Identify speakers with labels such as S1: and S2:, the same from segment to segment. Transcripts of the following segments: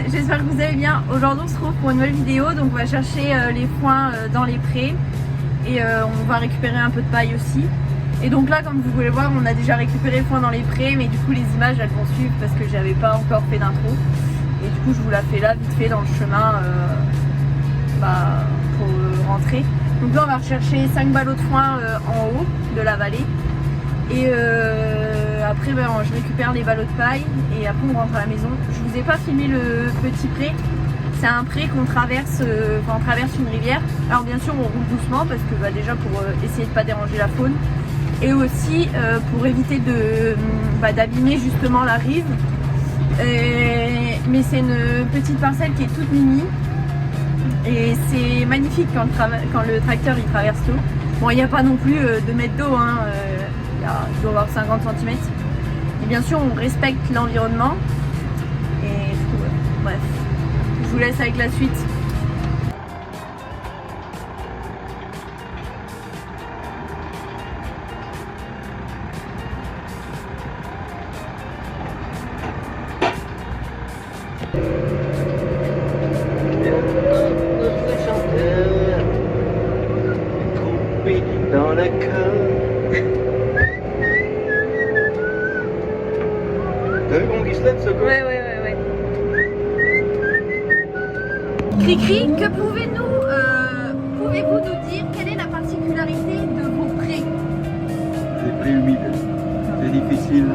S1: j'espère que vous allez bien. Aujourd'hui on se retrouve pour une nouvelle vidéo, donc on va chercher les foins dans les prés et on va récupérer un peu de paille aussi. Et donc là, comme vous pouvez le voir, on a déjà récupéré le foin dans les prés, mais du coup les images elles vont suivre parce que j'avais pas encore fait d'intro. Et du coup je vous la fais là vite fait dans le chemin pour rentrer. Donc là on va rechercher 5 ballots de foin en haut de la vallée. Et après je récupère les ballots de paille et après on rentre à la maison. Je vous ai pas filmé le petit pré. C'est un pré qu'on traverse, on traverse une rivière. Alors bien sûr on roule doucement parce que déjà pour essayer de pas déranger la faune. Et aussi pour éviter d'abîmer justement la rive. Mais c'est une petite parcelle qui est toute mini. Et c'est magnifique quand le tracteur il traverse l'eau. Bon, il n'y a pas non plus 2 mètres d'eau, hein, il doit y avoir 50 cm. Et bien sûr, on respecte l'environnement. Et du coup, bref, je vous laisse avec la suite.
S2: Dans la queue. T'as vu comment il se lève ce coup?
S1: Ouais. Cri-cri, que pouvez-vous nous dire quelle est la particularité de vos prés?
S2: C'est très humide, c'est difficile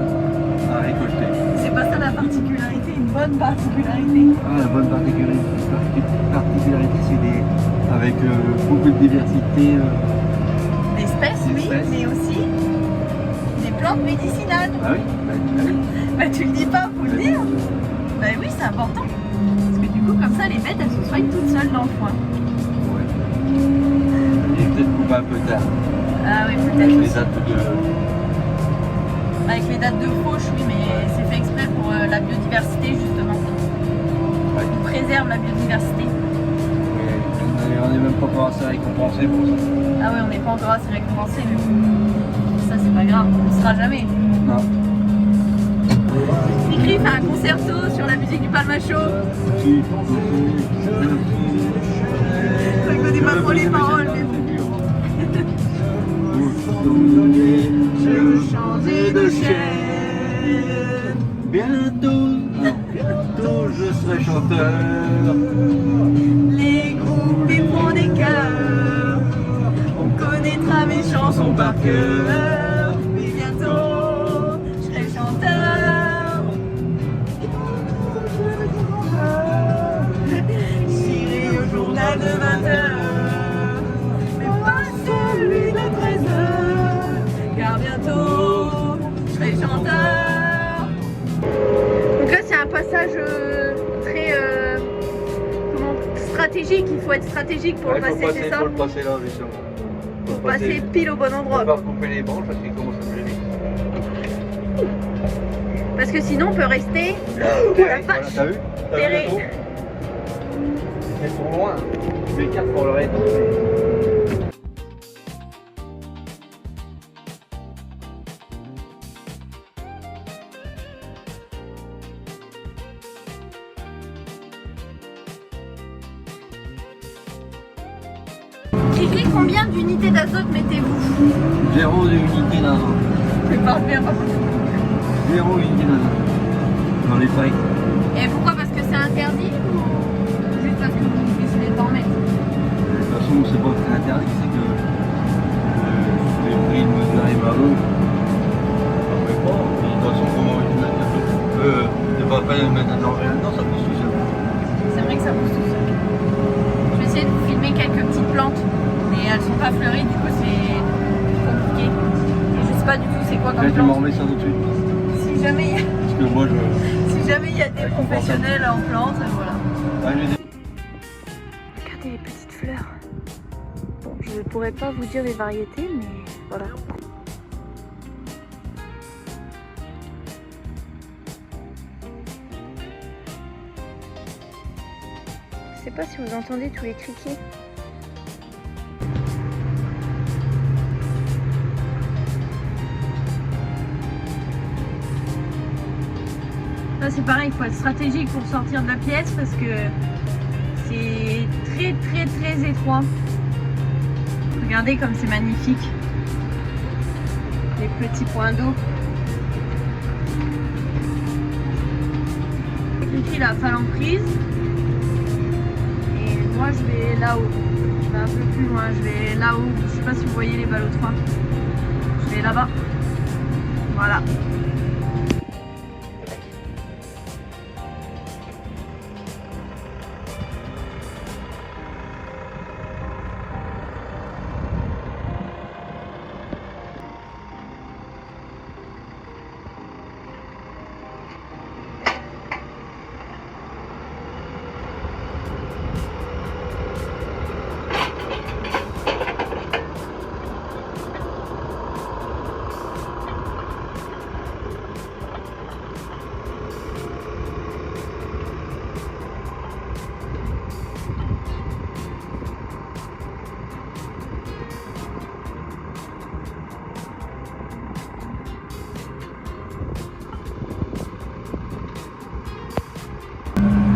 S2: à récolter.
S1: C'est pas ça la particularité, une bonne particularité.
S2: Ah, la bonne particularité, c'est avec beaucoup de diversité.
S1: D'espèces, oui, mais aussi des plantes médicinales.
S2: Ah oui,
S1: Bah tu le dis pas, faut le dire. Bah oui, c'est important. Parce que du coup, comme ça, les bêtes, elles se soignent toutes seules dans le foin.
S2: Ouais. Et peut-être couper un peu tard.
S1: Ah oui,
S2: Avec
S1: peut-être
S2: les
S1: aussi.
S2: dates de...
S1: Avec les dates de fauche, oui, mais c'est fait exprès pour la biodiversité, justement.
S2: Ouais.
S1: On préserve la biodiversité.
S2: Et on n'est même pas encore assez récompensé pour ça.
S1: Ah oui, on n'est pas encore assez récompensé, mais bon. Ça, c'est pas grave, on ne sera jamais.
S2: Non.
S1: Mikri fait un concerto sur la musique du Palmacho. Je ne connais pas trop les paroles, mais bon. Je veux changer de chaîne.
S2: Bientôt je serai chanteur.
S1: Les groupes ils font des cœurs. On connaîtra mes chansons par cœur. Mais bientôt je serai chanteur. J'irai au journal de 20h, mais pas celui de 13h. Car bientôt je serai chanteur. Donc là c'est un passage très stratégique, il faut être stratégique pour le passer, c'est ça?
S2: Faut le passer là justement.
S1: Pour passer pile au bon endroit.
S2: On va couper les branches parce qu'il commence à me gêner.
S1: Parce que sinon on peut rester. Oh la
S2: Voilà,
S1: vache!
S2: t'as vu?
S1: Terré.
S2: C'est pour loin. Je m'écarte pour le rayon.
S1: Cricri, combien d'unités d'azote mettez-vous?
S2: 0 unité d'azote.
S1: C'est pas bien.
S2: 0 unité d'azote. Dans les pailles.
S1: Et pourquoi? Parce que c'est interdit ou juste parce que vous décidez d'en mettre?
S2: De toute façon, c'est pas que c'est interdit, c'est que les prix de mesure arrivent à eux. Ça fait pas. De toute façon, comment ils mettent de pas faire mettre un danger là-dedans, ça pousse tout seul.
S1: C'est vrai que ça pousse tout seul. Je vais essayer de vous filmer quelques petites plantes, mais elles sont pas fleuries, du coup c'est compliqué. Et je sais pas du tout c'est quoi
S2: Là,
S1: comme
S2: tu m'en
S1: plante.
S2: remets ça tout de suite.
S1: Si jamais il y a,
S2: Parce que moi,
S1: il y a des professionnels en plantes, voilà.
S2: Ah,
S1: Regardez les petites fleurs. Bon, je ne pourrais pas vous dire les variétés, mais voilà. Je sais pas si vous entendez tous les criquets. Là c'est pareil, il faut être stratégique pour sortir de la pièce parce que c'est très étroit. Regardez comme c'est magnifique. Les petits points d'eau. Ici la phalange. Et moi je vais là-haut. Je vais un peu plus loin, je vais là-haut. Je sais pas si vous voyez les ballots de foin. Je vais là-bas. Voilà.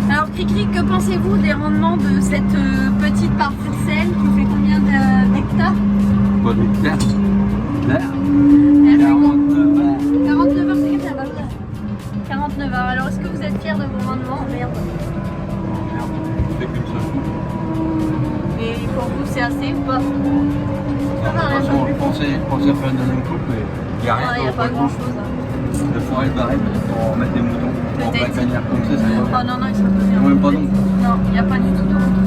S1: Alors Cricri, que pensez-vous des rendements de cette petite parcelle qui fait combien d'hectares?
S2: Pas d'hectares. Là.
S1: 49 heures, c'est quel 49 heures. Alors est-ce que vous êtes fiers de vos rendements? Merde.
S2: Merde, je fais qu'une seule coupe.
S1: Et pour vous c'est assez ou pas?
S2: De toute façon, je pensais faire une deuxième coupe, mais il n'y a rien.
S1: Il n'y a pas grand chose.
S2: Le forêt de barème pour en mettre des moutons. En
S1: Peut-être.
S2: braconnière comme ça va
S1: Oh
S2: bien.
S1: non, non, ils sont pas bien.
S2: Même pas d'ombre.
S1: Non, il n'y a pas du tout d'ombre.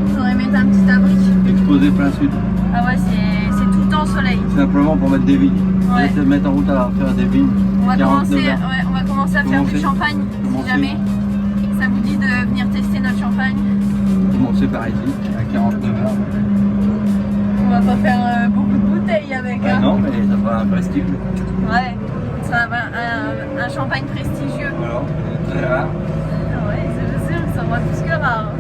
S1: Il faudrait mettre un petit abri.
S2: Exposé plein sud.
S1: Ah ouais, c'est tout le temps soleil.
S2: Simplement pour mettre des vignes.
S1: Ouais.
S2: Peut-être mettre en route à faire des vignes.
S1: On va
S2: 49
S1: commencer,
S2: heures.
S1: ouais, on va commencer à faire du champagne, si jamais ça vous dit de venir tester notre champagne.
S2: Commencer par ici, à 49 heures.
S1: On va pas faire beaucoup de bouteilles avec.
S2: Ah
S1: Hein.
S2: non, mais ça fera un prestige.
S1: Ouais, ça va un champagne prestigieux.
S2: Alors, très rare.
S1: Ah ouais, c'est sûr, ça va plus que rare.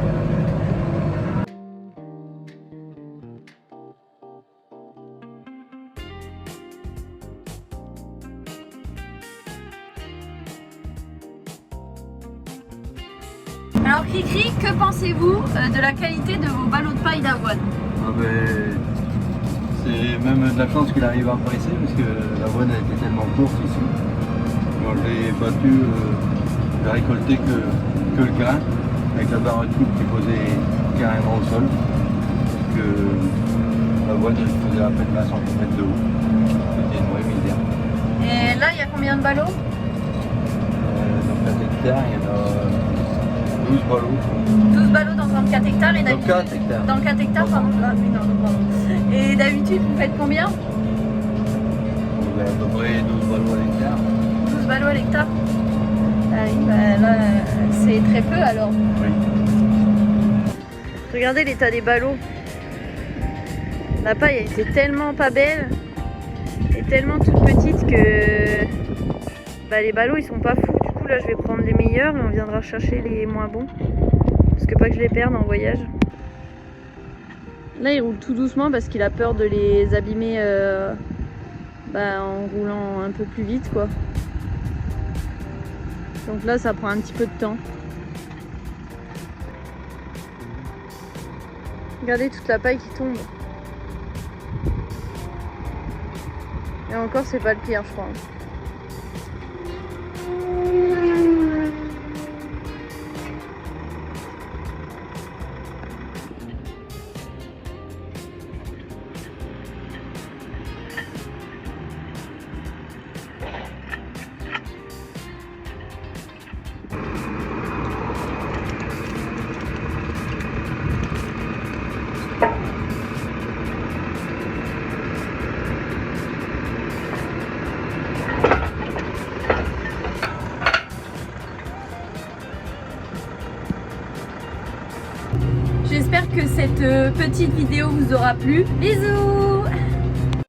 S1: Alors Cricri, que pensez-vous de la qualité de vos ballots de paille d'avoine?
S2: Ah ben, c'est même de la chance qu'il arrive à presser parce que l'avoine a été tellement courte ici. Quand je l'ai battu, j'ai récolté que le grain avec la barre de coupe qui est posée carrément au sol. Parce que l'avoine faisait à peine 20 cm de haut. C'était une vraie misère.
S1: Et là, il y a combien de ballots?
S2: Dans 4 hectares, il y en a 12 ballots.
S1: 12 ballots dans 24 hectares et
S2: Dans
S1: d'habitude.
S2: 4 hectares.
S1: Dans 4 hectares, pardon. Ah, oui, non, pardon. Et d'habitude, vous faites combien?
S2: On avait à peu près 12 ballots à l'hectare.
S1: 12 ballots à l'hectare? Ah oui, bah là, c'est très peu alors.
S2: Oui.
S1: Regardez l'état des ballots. La paille a été tellement pas belle et tellement toute petite que bah, les ballots ils sont pas fous. Du coup là je vais prendre les meilleurs mais on viendra chercher les moins bons. Parce que pas que je les perde en voyage. Là il roule tout doucement parce qu'il a peur de les abîmer en roulant un peu plus vite quoi. Donc là ça prend un petit peu de temps. Regardez toute la paille qui tombe. Et encore c'est pas le pire je crois. J'espère que cette petite vidéo vous aura plu. Bisous!